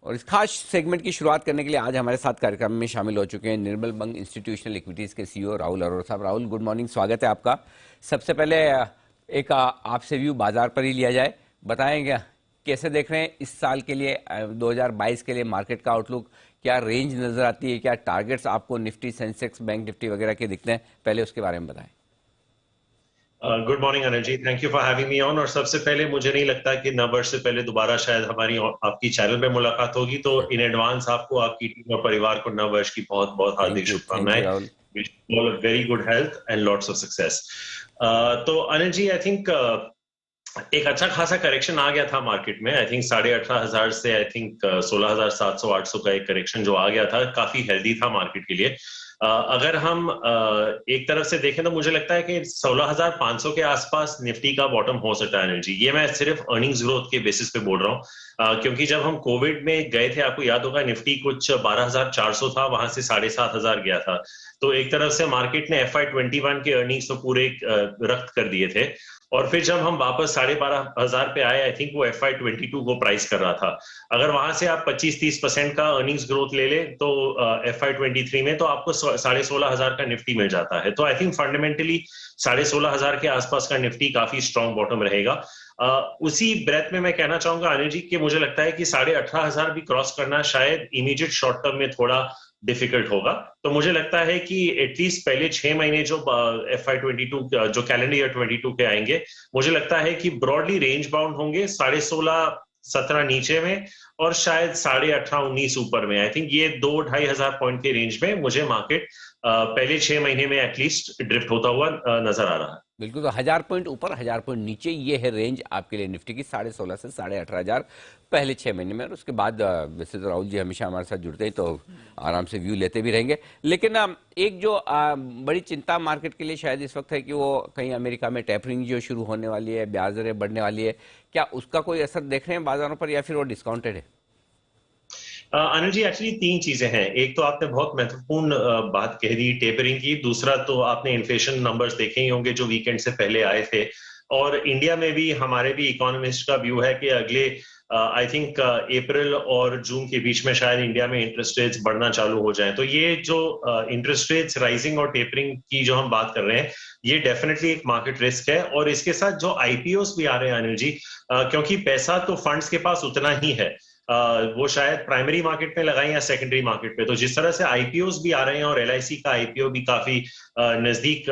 और इस खास सेगमेंट की शुरुआत करने के लिए आज हमारे साथ कार्यक्रम में शामिल हो चुके हैं निर्मल बंग इंस्टीट्यूशनल इक्विटीज़ के सीईओ राहुल अरोड़ा साहब। राहुल, गुड मॉर्निंग, स्वागत है आपका। सबसे पहले एक आपसे व्यू बाजार पर ही लिया जाए, बताएंगे कैसे देख रहे हैं इस साल के लिए 2022 के लिए मार्केट का आउटलुक, क्या रेंज नज़र आती है, क्या टारगेट्स आपको निफ्टी, सेंसेक्स, बैंक निफ्टी वगैरह के दिखते हैं, पहले उसके बारे में बताएं। Good morning Anil ji, thank you for having me on. और सबसे पहले मुझे नहीं लगता कि नववर्ष से पहले दोबारा शायद हमारी आपकी चैनल पे मुलाकात होगी, तो इन एडवांस आपको, आपकी टीम और परिवार को नववर्ष की बहुत बहुत हार्दिक शुभकामनाएं। Very good health and lots of success. तो अनिल जी, आई थिंक एक अच्छा खासा करेक्शन आ गया था मार्केट में। आई थिंक 18,500 से आई थिंक 16,700-800 का एक करेक्शन जो आ गया था, काफी हेल्दी था मार्केट के लिए। अगर हम एक तरफ से देखें तो मुझे लगता है कि 16,500 के आसपास निफ्टी का बॉटम हो सकता है एनर्जी। ये मैं सिर्फ अर्निंग्स ग्रोथ के बेसिस पे बोल रहा हूँ, क्योंकि जब हम कोविड में गए थे, आपको याद होगा, निफ्टी कुछ 12,400 था, वहां से 7,500 गया था। तो एक तरफ से मार्केट ने FY21 के अर्निंग्स तो पूरे रक्त कर दिए थे, और फिर जब हम वापस 12,500 पे आए, आई थिंक वो FY22 को प्राइस कर रहा था। अगर वहां से आप 25-30% का अर्निंग्स ग्रोथ ले ले तो FY23 में तो आपको 16,500 का निफ्टी मिल जाता है। तो आई थिंक फंडामेंटली 16,500 के आसपास का निफ्टी काफी स्ट्रॉन्ग बॉटम रहेगा। उसी ब्रेथ में मैं कहना चाहूंगा अनिल जी कि मुझे लगता है कि 18,500 भी क्रॉस करना शायद इमीडिएट शॉर्ट टर्म में थोड़ा डिफिकल्ट होगा। तो मुझे लगता है कि एटलीस्ट पहले 6 महीने जो FY22 जो कैलेंडर ईयर 22 के आएंगे, मुझे लगता है कि ब्रॉडली रेंज बाउंड होंगे 16,500-17 नीचे में और शायद 18,500-19 ऊपर में। आई थिंक ये 2-2,500 पॉइंट के रेंज में मुझे मार्केट पहले 6 महीने में एटलीस्ट ड्रिफ्ट होता हुआ नजर आ रहा है। बिल्कुल, तो 1000 पॉइंट ऊपर 1000 पॉइंट नीचे, ये है रेंज आपके लिए निफ्टी की 16,500 से 18,500 पहले 6 महीने में। और उसके बाद वैसे तो राहुल जी हमेशा हमारे साथ जुड़ते हैं, तो आराम से व्यू लेते भी रहेंगे। लेकिन एक जो बड़ी चिंता मार्केट के लिए शायद इस वक्त है कि वो कहीं अमेरिका में टेपरिंग जो शुरू होने वाली है, ब्याज दरें बढ़ने वाली है, क्या उसका कोई असर देख रहे हैं बाजारों पर, या फिर वो डिस्काउंटेड है? अनिल जी, एक्चुअली 3 चीजें हैं। एक तो आपने बहुत महत्वपूर्ण बात कह दी टेपरिंग की। दूसरा तो आपने इन्फ्लेशन नंबर्स देखे ही होंगे जो वीकेंड से पहले आए थे। और इंडिया में भी हमारे भी इकोनॉमिस्ट का व्यू है कि अगले आई थिंक अप्रैल और जून के बीच में शायद इंडिया में इंटरेस्ट रेट्स बढ़ना चालू हो जाए। तो ये जो इंटरेस्ट रेट्स राइजिंग और टेपरिंग की जो हम बात कर रहे हैं, ये डेफिनेटली एक मार्केट रिस्क है। और इसके साथ जो IPOs भी आ रहे हैं अनिल जी, क्योंकि पैसा तो फंड्स के पास उतना ही है, वो शायद प्राइमरी मार्केट में लगाएं या सेकेंडरी मार्केट पे। तो जिस तरह से IPOs भी आ रहे हैं और LIC का IPO भी काफी नजदीक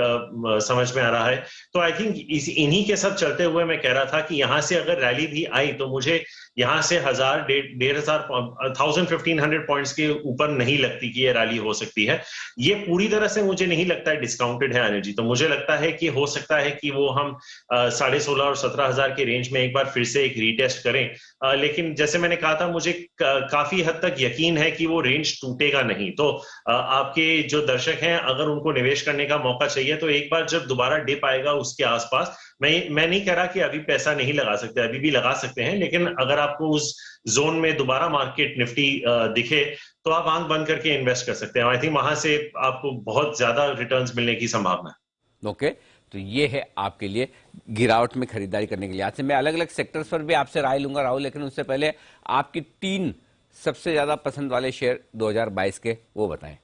समझ में आ रहा है, तो आई थिंक इन्हीं के साथ चलते हुए मैं कह रहा था कि यहां से अगर रैली भी आई तो मुझे यहां से 1,500 पॉइंट्स के ऊपर नहीं लगती कि ये रैली हो सकती है। ये पूरी तरह से मुझे नहीं लगता है डिस्काउंटेड है अनिल जी। तो मुझे लगता है कि हो सकता है कि वो हम 16,500 और 17,000 के रेंज में एक बार फिर से एक रीटेस्ट करें। लेकिन जैसे मैंने कहा था, मुझे काफी हद तक यकीन है कि वो रेंज टूटेगा नहीं। तो आपके जो दर्शक हैं, अगर उनको निवेश करने का मौका चाहिए तो एक बार जब दोबारा डिप आएगा उसके आसपास, मैं नहीं कह रहा कि अभी पैसा नहीं लगा सकते, अभी भी लगा सकते हैं। लेकिन अगर आपको उस जोन में दोबारा मार्केट निफ्टी दिखे तो आप आंख बंद करके इन्वेस्ट कर सकते हैं। आई थिंक वहां से आपको बहुत ज्यादा रिटर्न्स मिलने की संभावना है। ओके, तो ये है आपके लिए गिरावट में खरीदारी करने के लिए। आज से मैं अलग अलग सेक्टर्स पर भी आपसे राय लूंगा राहुल, लेकिन उससे पहले आपकी 3 सबसे ज्यादा पसंद वाले शेयर 2022 के वो बताएं।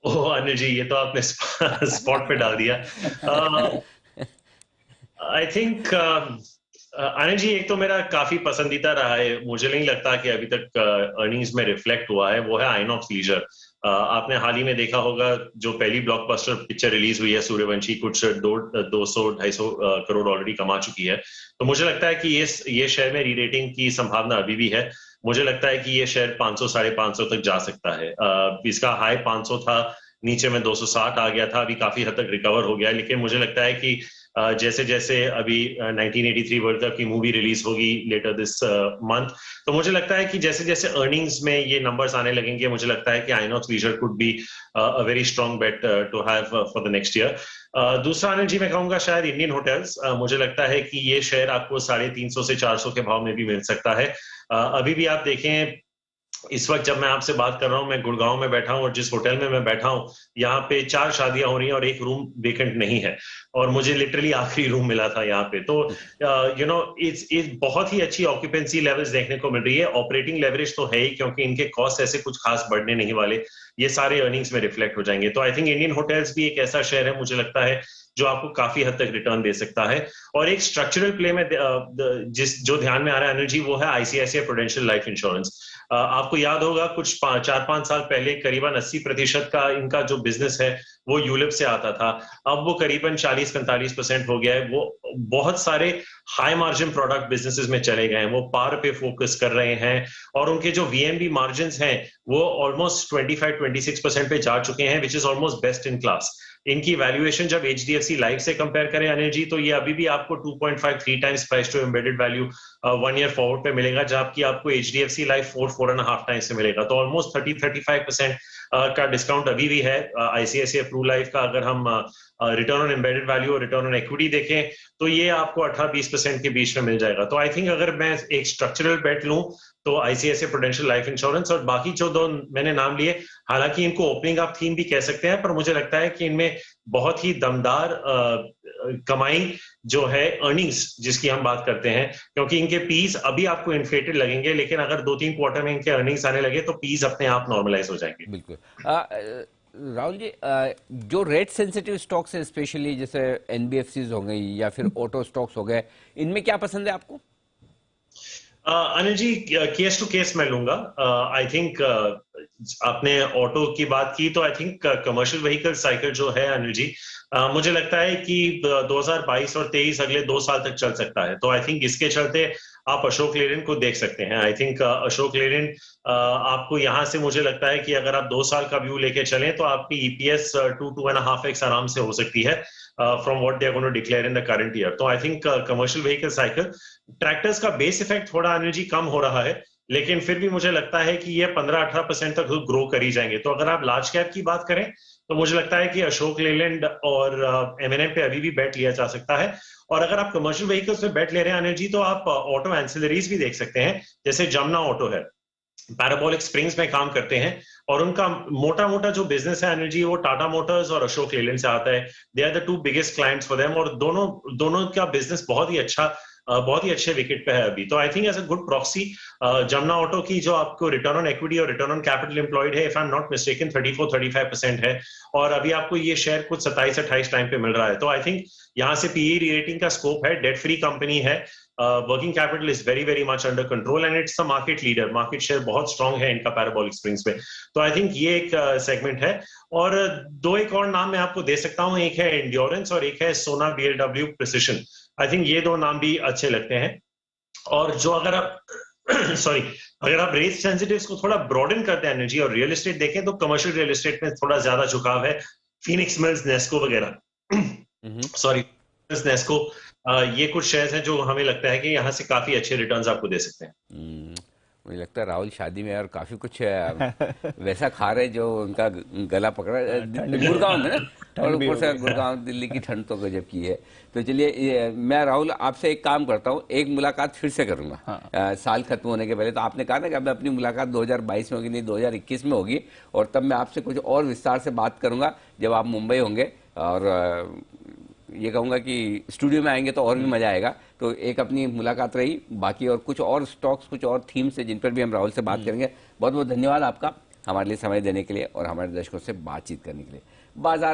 ओह अनिल जी, ये तो आपने स्पॉट पे डाल दिया। आई थिंक अनिल जी, एक तो मेरा काफी पसंदीदा रहा है, मुझे नहीं लगता कि अभी तक अर्निंग्स में रिफ्लेक्ट हुआ है, वो है आइनॉक्स लीजर। आपने हाल ही में देखा होगा, जो पहली ब्लॉकबस्टर पिक्चर रिलीज हुई है सूर्यवंशी, कुछ 200-250 करोड़ ऑलरेडी कमा चुकी है। तो मुझे लगता है कि ये शेयर में री-रेटिंग की संभावना अभी भी है। मुझे लगता है कि ये शेयर 500-550 तक जा सकता है। इसका हाई 500 था, नीचे में 260 आ गया था, अभी काफी हद तक रिकवर हो गया। लेकिन मुझे लगता है कि जैसे जैसे अभी 1983 वर्ल्ड कप की मूवी रिलीज होगी लेटर दिस मंथ, तो मुझे लगता है कि जैसे जैसे अर्निंग्स में ये नंबर्स आने लगेंगे, मुझे लगता है कि Inox Leisure could be a very strong bet to have for the next year. दूसरा आनंद जी, मैं कहूंगा शायद इंडियन होटल्स। मुझे लगता है कि ये शेयर आपको 350 से 400 के भाव में भी मिल सकता है। अभी भी आप देखें इस वक्त जब मैं आपसे बात कर रहा हूं, मैं गुड़गांव में बैठा हूं और जिस होटल में मैं बैठा हूं, यहाँ पे 4 शादियां हो रही हैं और एक रूम वेकेंट नहीं है, और मुझे लिटरली आखिरी रूम मिला था यहाँ पे। तो इट्स बहुत ही अच्छी ऑक्यूपेंसी लेवल्स देखने को मिल रही है। ऑपरेटिंग लेवरेज तो है ही, क्योंकि इनके कॉस्ट ऐसे कुछ खास बढ़ने नहीं वाले, ये सारे अर्निंग्स में रिफ्लेक्ट हो जाएंगे। तो आई थिंक इंडियन होटल्स भी एक ऐसा शेयर है, मुझे लगता है, जो आपको काफी हद तक रिटर्न दे सकता है। और एक स्ट्रक्चरल प्ले में जो ध्यान में आ रहा है एनर्जी, वो है आईसीआईसीआई प्रूडेंशियल लाइफ इंश्योरेंस। आपको याद होगा कुछ 4-5 साल पहले करीबन 80% का इनका जो बिजनेस है वो यूलिप से आता था। अब वो करीबन 40-45% हो गया है। वो बहुत सारे हाई मार्जिन प्रोडक्ट बिजनेसेस में चले गए हैं, वो पार पे फोकस कर रहे हैं, और उनके जो वीएनबी मार्जिन हैं वो ऑलमोस्ट 25-26% पे जा चुके हैं, which is almost best in class. इनकी वैल्यूएशन जब एचडीएफसी लाइफ से कंपेयर करें एनर्जी, तो ये अभी भी आपको 2.5-3 times price to embedded value 1 year forward पे मिलेगा, जबकि आपको एचडीएफसी लाइफ 4-4.5 टाइम्स से मिलेगा। तो ऑलमोस्ट 30-35% का डिस्काउंट अभी भी है आईसीआईसीआई प्रू लाइफ का। अगर हम रिटर्न ऑन एम्बेडेड वैल्यू और रिटर्न ऑन इक्विटी देखें, तो ये आपको 18-20% के बीच में मिल जाएगा। तो आई थिंक अगर मैं एक स्ट्रक्चरल बेट लूं, तो आईसीआईसीआई प्रूडेंशियल लाइफ इंश्योरेंस, और बाकी जो दो मैंने नाम लिए, हालांकि इनको ओपनिंग अप थीम भी कह सकते हैं, पर मुझे लगता है कि इनमें बहुत ही दमदार कमाई जो है, अर्निंग्स जिसकी हम बात करते हैं, क्योंकि इनके पीस अभी आपको इन्फ्लेटेड लगेंगे, लेकिन अगर 2-3 क्वार्टर में इनके अर्निंग्स आने लगे तो पीस अपने आप नॉर्मलाइज हो जाएंगे। बिल्कुल। राहुल जी, जो रेट सेंसिटिव स्टॉक्स है, स्पेशली जैसे एनबीएफसीज हो गई या फिर ऑटो स्टॉक्स हो गए, इनमें क्या पसंद है आपको? Anil ji, case to case मैं लूंगा। आई थिंक आपने ऑटो की बात की, तो I think commercial vehicle cycle जो है अनिल जी, मुझे लगता है कि 2022 और 23 अगले 2 साल तक चल सकता है। तो आई थिंक इसके चलते आप अशोक लेलैंड को देख सकते हैं। आई थिंक अशोक लेलैंड आपको यहां से, मुझे लगता है कि अगर आप 2 साल का व्यू लेके चलें, तो आपकी ईपीएस 2-2.5x आराम से हो सकती है from what they are going to declare in the current year. तो I think commercial vehicle cycle, tractors का बेस इफेक्ट थोड़ा एनर्जी कम हो रहा है, लेकिन फिर भी मुझे लगता है कि ये 15-18% तक ग्रो कर ही जाएंगे। तो अगर आप लार्ज कैप की बात करें, तो मुझे लगता है कि अशोक लेलैंड और एमएनएम पे अभी भी बेट लिया जा सकता है। और अगर आप कमर्शियल व्हीकल्स पे बेट ले रहे हैं एनर्जी, तो आप ऑटो एंसिलरीज भी देख सकते हैं, जैसे जमुना ऑटो है, पैराबोलिक स्प्रिंग्स में काम करते हैं, और उनका मोटा मोटा जो बिजनेस है एनर्जी, वो टाटा मोटर्स और अशोक लेलैंड से आता है। They are the 2 biggest clients for them, और दोनों का बिजनेस बहुत ही अच्छा, बहुत ही अच्छे विकेट पे है अभी। तो I think as a good proxy, Jamna auto की जो आपको रिटर्न ऑन इक्विटी और रिटर्न ऑन कैपिटल एम्प्लॉयड है, if I am not mistaken 34-35% है, और अभी आपको ये शेयर कुछ 27-28 टाइम पे मिल रहा है। तो आई थिंक यहाँ से पीई रेटिंग का स्कोप है, डेट फ्री कंपनी है, working capital is very very much under control, and it's the market leader, market share बहुत स्ट्रांग है इनका पैराबोलिक स्प्रिंग्स पे। तो आई थिंक ये एक सेगमेंट है। और 2 एक और नाम मैं आपको दे सकता हूँ, एक है एंड्योरेंस और एक है सोना बीएलडब्ल्यू प्रिसिशन। आई थिंक ये 2 नाम भी अच्छे लगते हैं। और जो अगर आप सॉरी, अगर आप रेट सेंसिटिव्स को थोड़ा ब्रॉडन करते हैं एनर्जी और रियल एस्टेट देखें, तो कमर्शियल रियल एस्टेट में थोड़ा ज्यादा झुकाव है, फिनिक्स मिल्स, नेस्को वगैरह, सॉरी नेस्को, ये कुछ शेयर्स हैं जो हमें लगता है कि यहाँ से काफी अच्छे रिटर्न्स आपको दे सकते हैं। मुझे लगता है राहुल शादी में और काफी कुछ वैसा खा रहे जो उनका गला पकड़ा, गुड़गांव में ना, और ऊपर से गुड़गांव, दिल्ली की ठंड तो गजब की है। तो चलिए, मैं राहुल आपसे एक काम करता हूँ, एक मुलाकात फिर से करूंगा साल खत्म होने के पहले। तो आपने कहा ना कि अब अपनी मुलाकात 2022 में होगी, नहीं 2021 में होगी, और तब मैं आपसे कुछ और विस्तार से बात करूंगा जब आप मुंबई होंगे, और ये कहूँगा कि स्टूडियो में आएंगे तो और भी मजा आएगा। तो एक अपनी मुलाकात रही, बाकी और कुछ और स्टॉक्स, कुछ और थीम्स है जिन पर भी हम राहुल से बात करेंगे। बहुत बहुत धन्यवाद आपका हमारे लिए समय देने के लिए और हमारे दर्शकों से बातचीत करने के लिए। बाजार